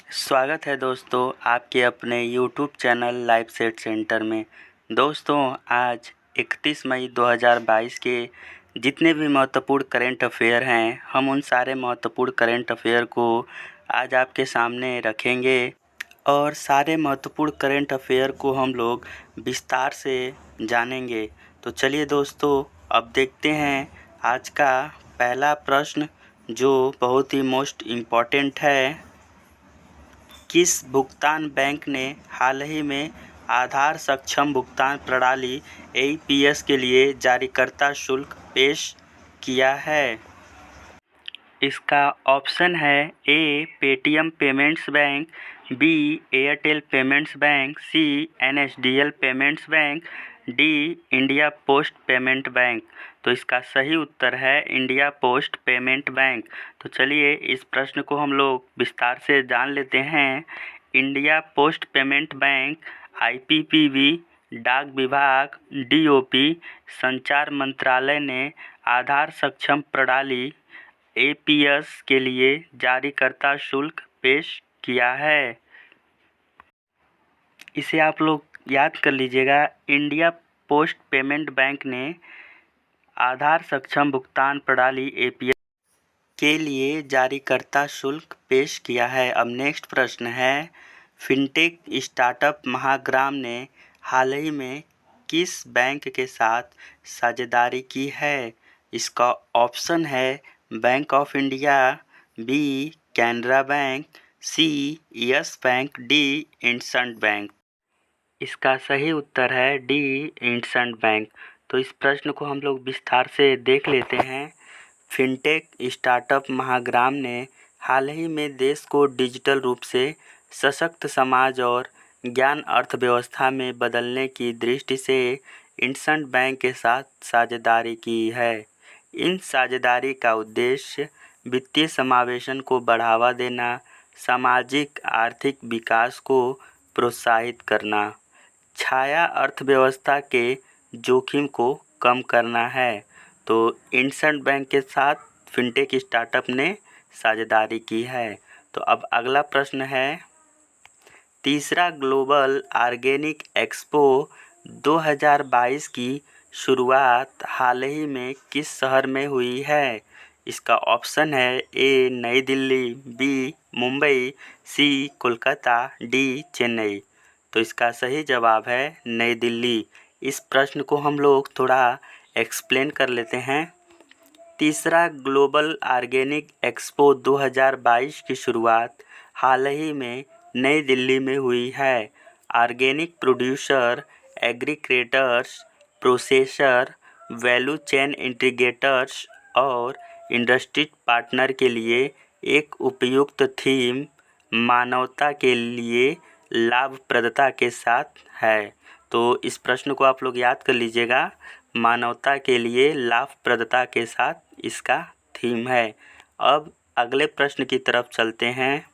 स्वागत है दोस्तों आपके अपने YouTube channel live set centre में। दोस्तों आज 31 मई 2022 के जितने भी महत्वपूर्ण करंट अफेयर हैं, हम उन सारे महत्वपूर्ण करंट अफेयर को आज आपके सामने रखेंगे और सारे महत्वपूर्ण करंट अफेयर को हम लोग विस्तार से जानेंगे। तो चलिए दोस्तों अब देखते हैं आज का पहला प्रश्न, जो बहुत ही मोस्ट इम्पॉर्टेंट है। किस भुगतान बैंक ने हाल ही में आधार सक्षम भुगतान प्रणाली APS के लिए जारीकर्ता शुल्क पेश किया है? इसका ऑप्शन है A Paytm payments bank, B Airtel payments bank, C NSDL payments bank, D India post payment bank. तो इसका सही उत्तर है इंडिया पोस्ट पेमेंट बैंक। तो चलिए इस प्रश्न को हम लोग विस्तार से जान लेते हैं। India post payment bank IPPB, डाक विभाग DOP, संचार मंत्रालय ने आधार सक्षम प्रणाली APS के लिए जारीकर्ता शुल्क पेश किया है। इसे आप लोग याद कर लीजिएगा। इंडिया पोस्ट पेमेंट बैंक ने आधार सक्षम भुगतान प्रणाली APS के लिए जारीकर्ता शुल्क पेश किया है। अब नेक्स्ट प्रश्न है, फिनटेक स्टार्टअप महाग्राम ने हाल ही में किस बैंक के साथ साझेदारी की है? इसका ऑप्शन है Bank of India, B Canara Bank, C Yes Bank, D IndusInd Bank. इसका सही उत्तर है डी इंडसइंड बैंक। तो इस प्रश्न को हम लोग विस्तार से देख लेते हैं। फिनटेक स्टार्टअप महाग्राम ने हाल ही में देश को डिजिटल रूप से सशक्त समाज और ज्ञान अर्थव्यवस्था में बदलने की दृष्टि से इंडसइंड बैंक के साथ साझेदारी की है। इन साझेदारी का उद्देश्य वित्तीय समावेशन को बढ़ावा देना, सामाजिक आर्थिक विकास को प्रोत्साहित करना, छाया अर्थव्यवस्था के जोखिम को कम करना है। तो इंडसइंड बैंक के साथ फिनटेक स्टार्टअप ने साझेदारी की है। तो अब अगला प्रश्न है, तीसरा ग्लोबल ऑर्गेनिक एक्सपो 2022 की शुरुआत हाल ही में किस शहर में हुई है? इसका ऑप्शन है ए नई दिल्ली, बी मुंबई, सी कोलकाता, डी चेन्नई। तो इसका सही जवाब है नई दिल्ली। इस प्रश्न को हम लोग थोड़ा एक्सप्लेन कर लेते हैं। तीसरा ग्लोबल ऑर्गेनिक एक्सपो 2022 की शुरुआत हाल ही में नई दिल्ली में हुई है। Organic producer, agri creators, processor, value chain integrators और इंडस्ट्री पार्टनर के लिए एक उपयुक्त थीम मानवता के लिए लाभप्रदता के साथ है। तो इस प्रश्न को आप लोग याद कर लीजिएगा, मानवता के लिए लाभप्रदता के साथ इसका थीम है। अब अगले प्रश्न की तरफ चलते हैं।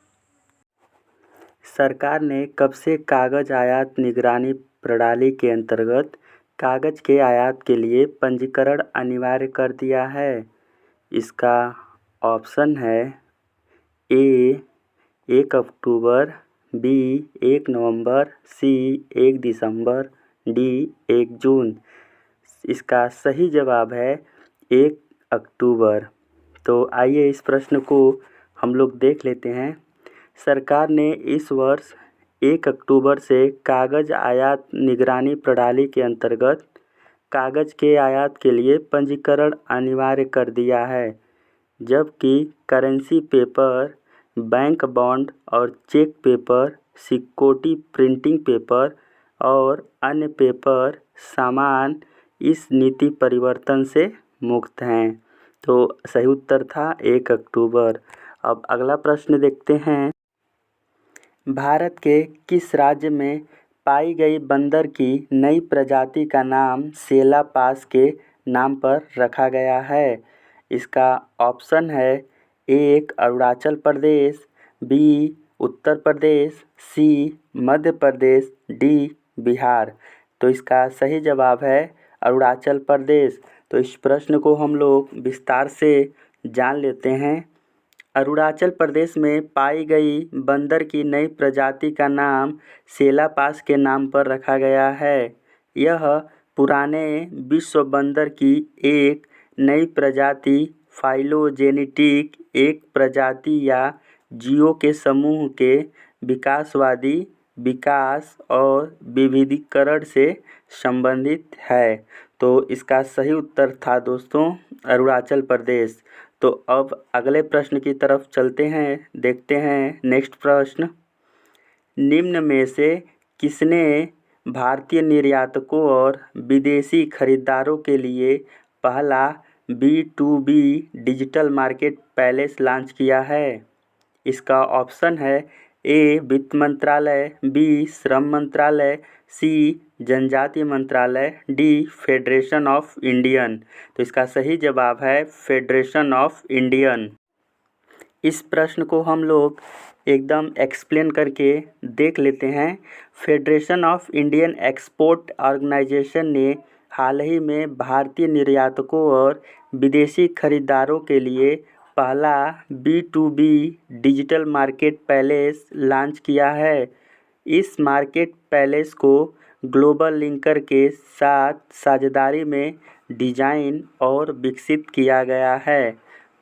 सरकार ने कब से कागज आयात निगरानी प्रणाली के अंतर्गत कागज के आयात के लिए पंजीकरण अनिवार्य कर दिया है? इसका ऑप्शन है ए 1 अक्टूबर, बी 1 नवंबर, सी 1 दिसंबर, डी 1 जून। इसका सही जवाब है 1 अक्टूबर। तो आइए इस प्रश्न को हम लोग देख लेते हैं। सरकार ने इस वर्ष 1 अक्टूबर से कागज आयात निगरानी प्रणाली के अंतर्गत कागज के आयात के लिए पंजीकरण अनिवार्य कर दिया है, जबकि करेंसी पेपर, बैंक बॉन्ड और cheque paper, security printing paper और अन्य पेपर सामान इस नीति परिवर्तन से मुक्त हैं। तो सही उत्तर था 1 अक्टूबर। अब अगला प्रश्न देखते हैं। भारत के किस राज्य में पाई गई बंदर की नई प्रजाति का नाम सेला पास के नाम पर रखा गया है? इसका ऑप्शन है 1 अरुणाचल प्रदेश, बी उत्तर प्रदेश, सी मध्य प्रदेश, डी बिहार। तो इसका सही जवाब है अरुणाचल प्रदेश। तो इस प्रश्न को हम लोग विस्तार से जान लेते हैं। अरुणाचल प्रदेश में पाई गई बंदर की नई प्रजाति का नाम सेलापास के नाम पर रखा गया है। यह पुराने विश्व बंदर की एक नई प्रजाति फाइलोजेनेटिक एक प्रजाति या जीवों के समूह के विकासवादी विकास और विविधीकरण से संबंधित है। तो इसका सही उत्तर था दोस्तों अरुणाचल प्रदेश। तो अब अगले प्रश्न की तरफ चलते हैं, देखते हैं नेक्स्ट प्रश्न। निम्न में से किसने भारतीय निर्यातकों और विदेशी खरीदारों के लिए पहला B2B digital market place launch किया है? इसका ऑप्शन है ए वित्त मंत्रालय, बी श्रम मंत्रालय, सी जनजातीय मंत्रालय, डी फेडरेशन ऑफ इंडियन। तो इसका सही जवाब है फेडरेशन ऑफ इंडियन। इस प्रश्न को हम लोग एकदम एक्सप्लेन करके देख लेते हैं। Federation of Indian Export Organisation ने हाल ही में भारतीय निर्यातकों और विदेशी खरीदारों के लिए पहला B2B digital market place launch किया है। इस मार्केट प्लेस को ग्लोबल लिंकर के साथ साझेदारी में डिजाइन और विकसित किया गया है।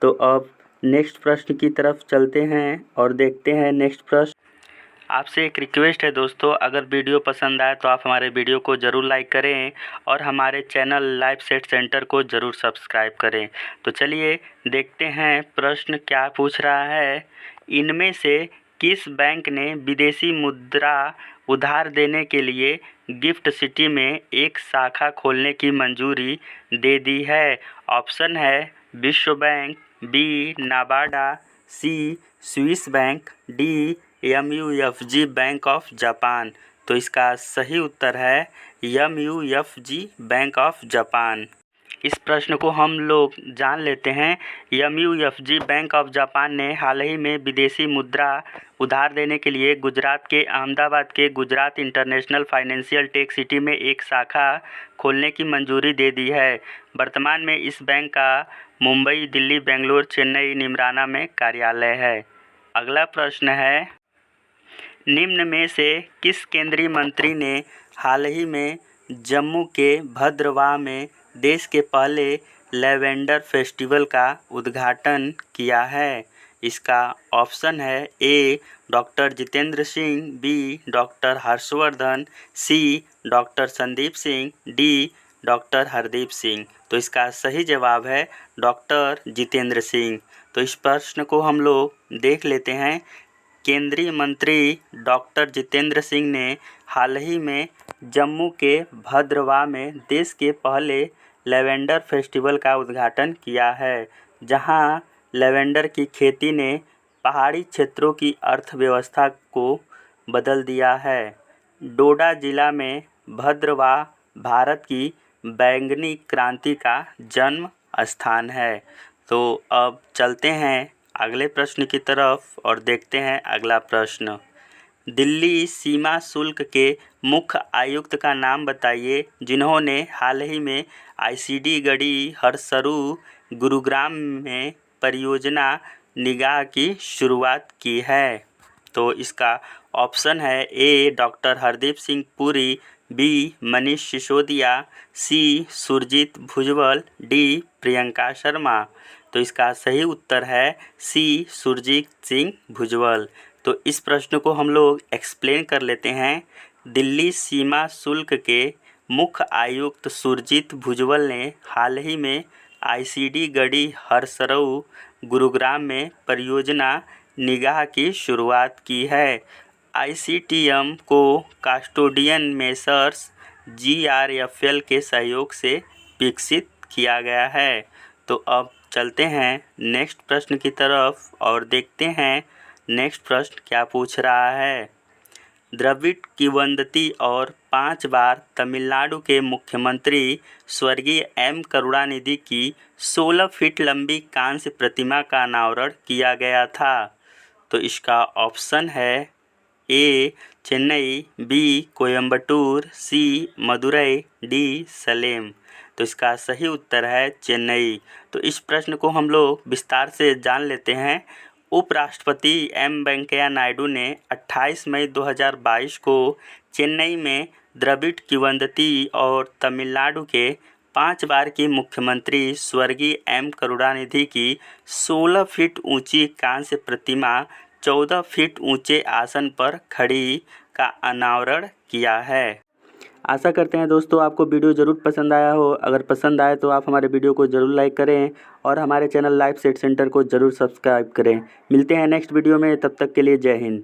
तो अब नेक्स्ट प्रश्न की तरफ चलते हैं और देखते हैं नेक्स्ट प्रश्न। आपसे एक रिक्वेस्ट है दोस्तों, अगर वीडियो पसंद आए तो आप हमारे वीडियो को ज़रूर लाइक करें और हमारे चैनल लाइव सेट सेंटर को ज़रूर सब्सक्राइब करें। तो चलिए देखते हैं प्रश्न क्या पूछ रहा है। इनमें से किस बैंक ने विदेशी मुद्रा उधार देने के लिए गिफ्ट सिटी में एक शाखा खोलने की मंजूरी दे दी है? ऑप्शन है विश्व bank, B NABARD, C Swiss bank, D MUFG bank of Japan. तो इसका सही उत्तर है MUFG बैंक ऑफ जापान। इस प्रश्न को हम लोग जान लेते हैं। MUFG बैंक ऑफ जापान ने हाल ही में विदेशी मुद्रा उधार देने के लिए गुजरात के अहमदाबाद के Gujarat International Financial Tec City में एक शाखा खोलने की मंजूरी दे दी है। वर्तमान में इस बैंक का मुंबई, दिल्ली, बेंगलुरु, चेन्नई, निमराना में कार्यालय है। अगला प्रश्न है, निम्न में से किस केंद्रीय मंत्री ने हाल ही में जम्मू के भद्रवाह में देश के पहले लैवेंडर फेस्टिवल का उद्घाटन किया है? इसका ऑप्शन है A doctor Jitendra Singh, B doctor Harshvardhan, C doctor Sandeep Singh, D doctor Hardeep Singh. तो इसका सही जवाब है डॉक्टर जितेंद्र सिंह। तो इस प्रश्न को हम लोग देख लेते हैं। केंद्रीय मंत्री डॉक्टर जितेंद्र सिंह ने हाल ही में जम्मू के भद्रवाह में देश के पहले लैवेंडर फेस्टिवल का उद्घाटन किया है, जहां लैवेंडर की खेती ने पहाड़ी क्षेत्रों की अर्थव्यवस्था को बदल दिया है। डोडा जिला में भद्रवाह भारत की बैंगनी क्रांति का जन्म स्थान है। तो अब चलते हैं अगले प्रश्न की तरफ और देखते हैं अगला प्रश्न। दिल्ली सीमा शुल्क के मुख्य आयुक्त का नाम बताइए, जिन्होंने हाल ही में ICD गढ़ी हरसरू गुरुग्राम में परियोजना निगाह की शुरुआत की है। तो इसका ऑप्शन है A doctor Hardeep Singh Puri, B Manish Sisodia, C Surjit Bhujbal, D Priyanka Sharma. तो इसका सही उत्तर है सी सुरजीत सिंह भुजबल। तो इस प्रश्न को हम लोग एक्सप्लेन कर लेते हैं। दिल्ली सीमा शुल्क के मुख्य आयुक्त सुरजीत भुजबल ने हाल ही में ICD गढ़ी हरसरू गुरुग्राम में परियोजना निगाह की शुरुआत की है। ICTM को कास्टोडियन मेसर्स GRFL के सहयोग से विकसित किया गया है। तो अब चलते हैं नेक्स्ट प्रश्न की तरफ और देखते हैं नेक्स्ट प्रश्न क्या पूछ रहा है। द्रविड़ किंवदंती और 5 बार तमिलनाडु के मुख्यमंत्री स्वर्गीय M करुणानिधि की 16 फीट लंबी कांस्य प्रतिमा का अनावरण किया गया था। तो इसका ऑप्शन है ए चेन्नई, बी कोयम्बटूर, सी मदुरई, डी सलेम। तो इसका सही उत्तर है चेन्नई। तो इस प्रश्न को हम लोग विस्तार से जान लेते हैं। उपराष्ट्रपति एम वेंकैया नायडू ने 28 मई 2022 को चेन्नई में द्रविड़ किंवदंती और तमिलनाडु के 5 बार की मुख्यमंत्री स्वर्गीय एम करुणानिधि की 16 फीट ऊंची कांस्य प्रतिमा 14 फीट ऊंचे आसन पर खड़ी का अनावरण किया है। आशा करते हैं दोस्तों आपको वीडियो ज़रूर पसंद आया हो। अगर पसंद आए तो आप हमारे वीडियो को ज़रूर लाइक करें और हमारे चैनल लाइफ सेट सेंटर को ज़रूर सब्सक्राइब करें। मिलते हैं नेक्स्ट वीडियो में, तब तक के लिए जय हिंद।